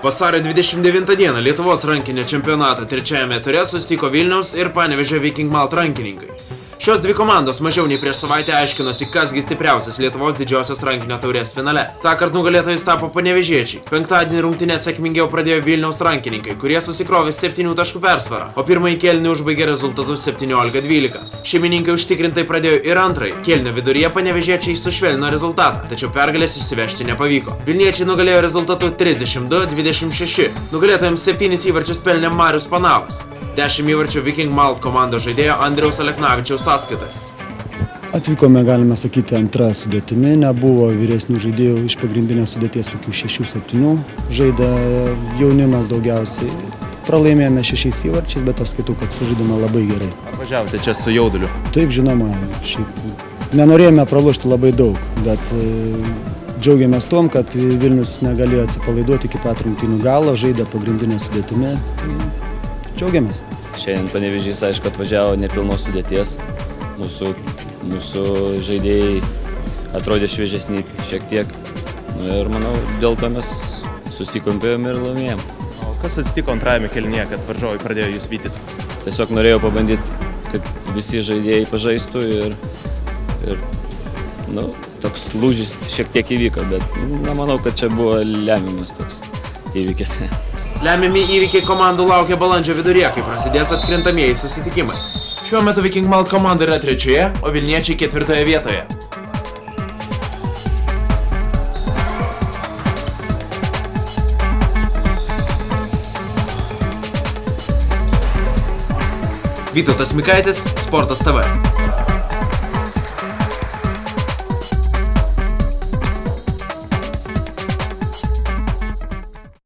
Vasario 29 dieną Lietuvos rankinio čempionato trečiajame ture susitiko Vilniaus ir Panevėžio Viking Malt rankininkai. Šios dvi komandos mažiau nei prieš savaitę aiškinosi, kasgi stipriausias Lietuvos didžiosios rankinio taurės finale. Tąkart nugalėtojais tapo panevėžiečiai. Penktadienį rungtynes sėkmingiau pradėjo Vilniaus rankininkai, kurie susikrovė 7 taškų persvarą, o pirmąjį kėlinį užbaigė rezultatus 17-12. Šeimininkai užtikrintai pradėjo ir antrąjį. Kėlinio viduryje panevėžiečiai sušvelnino rezultatą, tačiau pergalės išsivežti nepavyko. Vilniečiai nugalėjo rezultatu 32-26. Nugalėtojams 7 įvarčius pelnė Marius Panavas. 10 įvarčių Viking Malt komandos žaidėjo Andriaus Aleknavičiaus sąskaitoje. Atvykome, galime sakyti, antra sudėtimi, nebuvo vyresnių žaidėjų iš pagrindinės sudėties kokių 6-7, žaidė jaunimas daugiausiai. Pralaimėjome 6 įvarčiais, bet aš skaitau, kad sužaidėme labai gerai. Ar važiavote čia su jauduliu? Taip, žinoma, šiaip nenorėjome pralošti labai daug, bet džiaugiamės tom, kad Vilnius negalėjo atsipalaiduoti iki pat rungtynių galo, žaidė pagrindinę sudėtimi. Džiaugiamės. Šiandien Panevėžys, aišku, atvažiavo nepilnos sudėties. Mūsų žaidėjai atrodė šviežesni šiek tiek. Ir manau, dėl to mes susikompėjom ir laimėjom. O kas atsitiko antrajame kėlinyje, kad varžovai pradėjo jūs vytis? Tiesiog norėjau pabandyti, kad visi žaidėjai pažaistų ir toks lūžis šiek tiek įvyko, bet nemanau, kad čia buvo lemiamas toks įvykis. Lemiami įvykiai komandų laukia balandžio viduryje, kai prasidės atkrintamieji susitikimai. Šiuo metu Viking Malt komanda yra 3, o Vilniečiai 4 vietoje. Vytautas Mikaitis, Sportas TV.